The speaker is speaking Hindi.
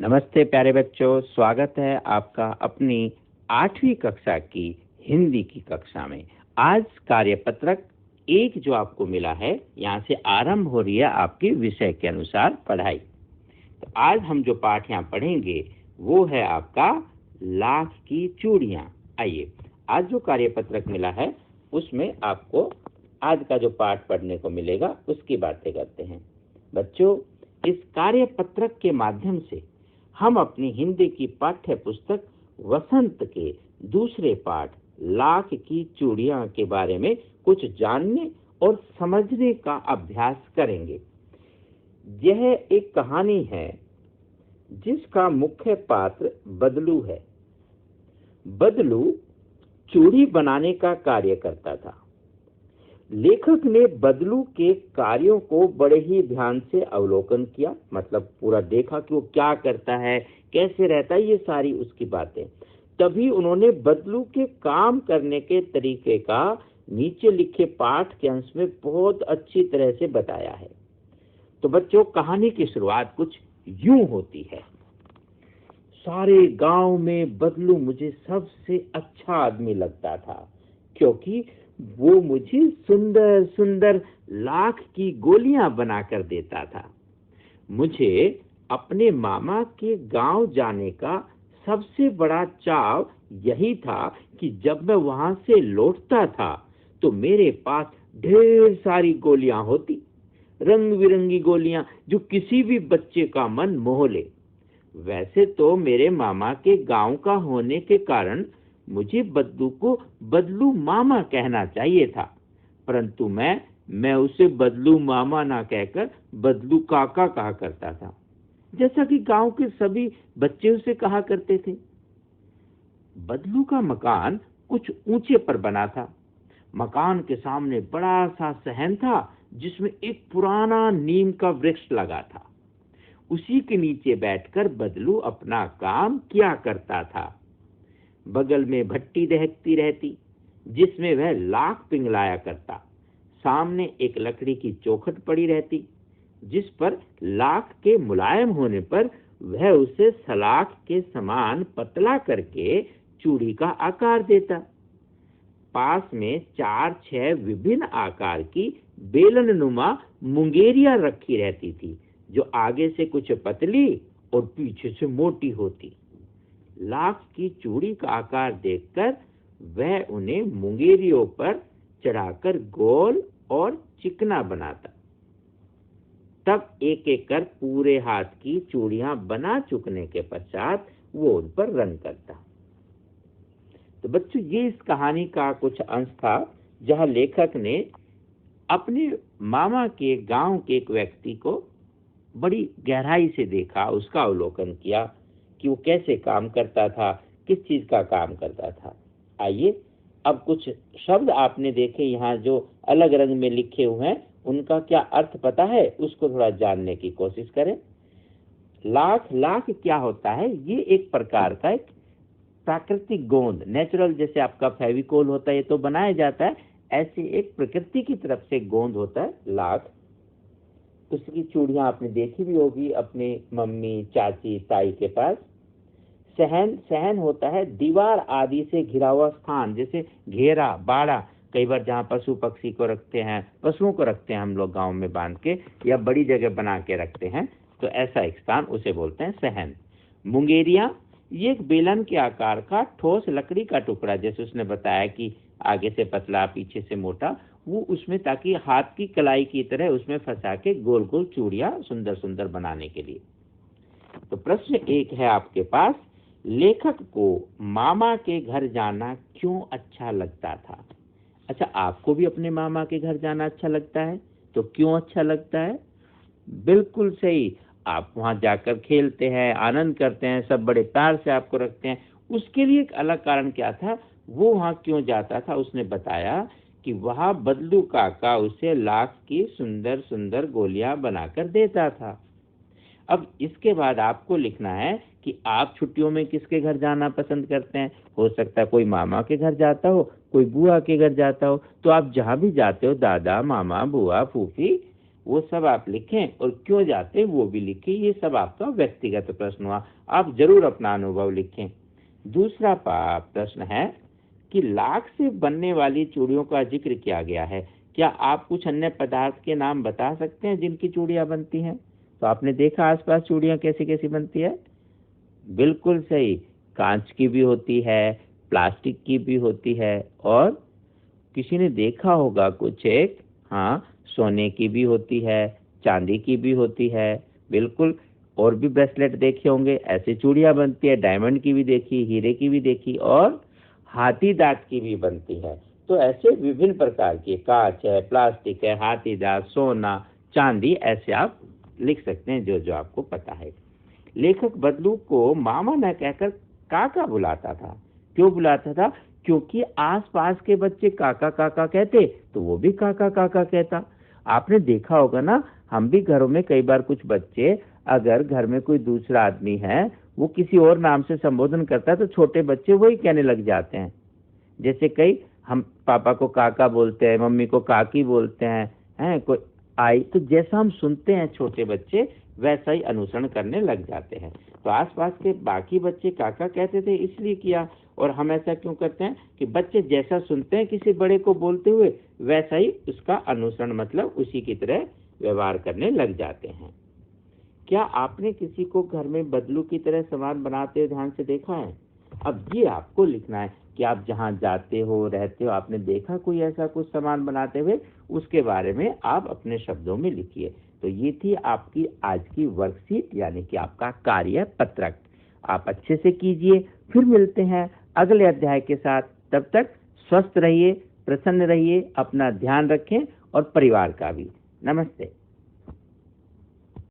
नमस्ते प्यारे बच्चों, स्वागत है आपका अपनी 8वीं कक्षा की हिंदी की कक्षा में। आज कार्यपत्रक 1 जो आपको मिला है, यहाँ से आरंभ हो रही है आपके विषय के अनुसार पढ़ाई। तो आज हम जो पाठ यहाँ पढ़ेंगे वो है आपका लाख की चूड़ियाँ। आइए, आज जो कार्यपत्रक मिला है उसमें आपको आज का जो पाठ पढ़ने को मिलेगा उसकी बातें करते हैं। बच्चों, इस कार्यपत्रक के माध्यम से हम अपनी हिंदी की पाठ्य पुस्तक वसंत के दूसरे पाठ लाख की चूड़ियां के बारे में कुछ जानने और समझने का अभ्यास करेंगे। यह एक कहानी है जिसका मुख्य पात्र बदलू है। बदलू चूड़ी बनाने का कार्य करता था। लेखक ने बदलू के कार्यों को बड़े ही ध्यान से अवलोकन किया, मतलब पूरा देखा कि वो क्या करता है, कैसे रहता है, ये सारी उसकी बातें। तभी उन्होंने बदलू के काम करने के तरीके का नीचे लिखे पाठ के अंश में बहुत अच्छी तरह से बताया है। तो बच्चों, कहानी की शुरुआत कुछ यूं होती है। सारे गांव में बदलू मुझे सबसे अच्छा आदमी लगता था, क्योंकि वो मुझे सुंदर सुंदर लाख की गोलियां बनाकर देता था। मुझे अपने मामा के गांव जाने का सबसे बड़ा चाव यही था कि जब मैं वहां से लौटता था तो मेरे पास ढेर सारी गोलियां होती, रंग बिरंगी गोलियां जो किसी भी बच्चे का मन मोह ले। वैसे तो मेरे मामा के गांव का होने के कारण मुझे बदलू को बदलू मामा कहना चाहिए था, परंतु मैं उसे बदलू मामा ना कहकर बदलू काका कहा करता था, जैसा कि गांव के सभी बच्चे उसे कहा करते थे। बदलू का मकान कुछ ऊंचे पर बना था। मकान के सामने बड़ा सा सहन था जिसमें एक पुराना नीम का वृक्ष लगा था। उसी के नीचे बैठकर बदलू अपना काम किया करता था। बगल में भट्टी दहकती रहती जिसमें वह लाख पिघलाया करता। सामने एक लकड़ी की चौखट पड़ी रहती जिस पर लाख के मुलायम होने पर वह उसे सलाख के समान पतला करके चूड़ी का आकार देता। पास में 4-6 विभिन्न आकार की बेलननुमा मुंगेरियां रखी रहती थी, जो आगे से कुछ पतली और पीछे से मोटी होती। लाख की चूड़ी का आकार देखकर वह उन्हें मुंगेरियों पर चढ़ाकर गोल और चिकना बनाता। तब एक एक कर पूरे हाथ की चूड़ियां बना चुकने के पश्चात वो उन पर रंग करता। तो बच्चों, ये इस कहानी का कुछ अंश था जहां लेखक ने अपने मामा के गांव के एक व्यक्ति को बड़ी गहराई से देखा, उसका अवलोकन किया कि वो कैसे काम करता था, किस चीज का काम करता था। आइए, अब कुछ शब्द आपने देखे यहाँ जो अलग रंग में लिखे हुए हैं, उनका क्या अर्थ पता है, उसको थोड़ा जानने की कोशिश करें। लाख क्या होता है? ये एक प्रकार का एक प्राकृतिक गोंद, नेचुरल, जैसे आपका फेविकोल होता है ये तो बनाया जाता है, ऐसे एक प्रकृति की तरफ से गोंद होता है लाख। उसकी चूड़ियां आपने देखी भी होगी अपने मम्मी, चाची, ताई के पास। सहन होता है दीवार आदि से घिरा हुआ स्थान, जैसे घेरा, बाड़ा, कई बार जहाँ पशु पक्षी को रखते हैं, पशुओं को रखते हैं हम लोग गांव में बांध के या बड़ी जगह बना के रखते हैं, तो ऐसा एक स्थान उसे बोलते हैं सहन। मुंगेरिया, ये एक बेलन के आकार का ठोस लकड़ी का टुकड़ा, जैसे उसने बताया कि आगे से पतला पीछे से मोटा, वो उसमें ताकि हाथ की कलाई की तरह उसमें फंसा के गोल गोल चूड़ियां सुंदर सुंदर बनाने के लिए। तो प्रश्न 1 है आपके पास, लेखक को मामा के घर जाना क्यों अच्छा लगता था? अच्छा, आपको भी अपने मामा के घर जाना अच्छा लगता है? तो क्यों अच्छा लगता है? बिल्कुल सही, आप वहां जाकर खेलते हैं, आनंद करते हैं, सब बड़े प्यार से आपको रखते हैं। उसके लिए एक अलग कारण क्या था, वो वहां क्यों जाता था? उसने बताया कि वहां बदलू काका उसे लाख की सुंदर सुंदर गोलियां बनाकर देता था। अब इसके बाद आपको लिखना है कि आप छुट्टियों में किसके घर जाना पसंद करते हैं। हो सकता है कोई मामा के घर जाता हो, कोई बुआ के घर जाता हो, तो आप जहां भी जाते हो, दादा, मामा, बुआ, फूफी, वो सब आप लिखें और क्यों जाते हैं वो भी लिखें। ये सब आपका व्यक्तिगत प्रश्न हुआ, आप जरूर अपना अनुभव लिखें। दूसरा प्रश्न है कि लाख से बनने वाली चूड़ियों का जिक्र किया गया है, क्या आप कुछ अन्य पदार्थ के नाम बता सकते हैं जिनकी चूड़ियां बनती हैं? तो आपने देखा आसपास चूड़ियां कैसी कैसी बनती है। बिल्कुल सही, कांच की भी होती है, प्लास्टिक की भी होती है, और किसी ने देखा होगा कुछ एक, हाँ, सोने की भी होती है, चांदी की भी होती है। बिल्कुल, और भी ब्रेसलेट देखे होंगे, ऐसे चूड़ियां बनती है, डायमंड की भी देखी, हीरे की भी देखी, और हाथी दांत की भी बनती है। तो ऐसे विभिन्न प्रकार की, कांच है, प्लास्टिक है, हाथी दांत, सोना, चांदी, ऐसे आप लिख सकते हैं जो जो आपको पता है। लेखक बदलू को मामा न कहकर काका बुलाता था। क्यों बुलाता था? क्योंकि आसपास के बच्चे काका काका कहते तो वो भी काका काका कहता। आपने देखा होगा ना, हम भी घरों में कई बार कुछ बच्चे, अगर घर में कोई दूसरा आदमी है वो किसी और नाम से संबोधन करता है तो छोटे बच्चे वही कहने लग जाते हैं। जैसे कई हम पापा को काका बोलते हैं, मम्मी को काकी बोलते हैं कोई आई, तो जैसा हम सुनते हैं छोटे बच्चे वैसा ही अनुसरण करने लग जाते हैं। तो आसपास के बाकी बच्चे काका कहते थे इसलिए किया, और हम ऐसा क्यों करते हैं कि बच्चे जैसा सुनते हैं किसी बड़े को बोलते हुए वैसा ही उसका अनुसरण, मतलब उसी की तरह व्यवहार करने लग जाते हैं। क्या आपने किसी को घर में बदलू की तरह सामान बनाते हुए ध्यान से देखा है? अब ये आपको लिखना है कि आप जहाँ जाते हो, रहते हो, आपने देखा कोई ऐसा कुछ सामान बनाते हुए, उसके बारे में आप अपने शब्दों में लिखिए। तो ये थी आपकी आज की वर्कशीट, यानी कि आपका कार्य पत्रक। आप अच्छे से कीजिए, फिर मिलते हैं अगले अध्याय के साथ। तब तक स्वस्थ रहिए, प्रसन्न रहिए, अपना ध्यान रखें और परिवार का भी। नमस्ते।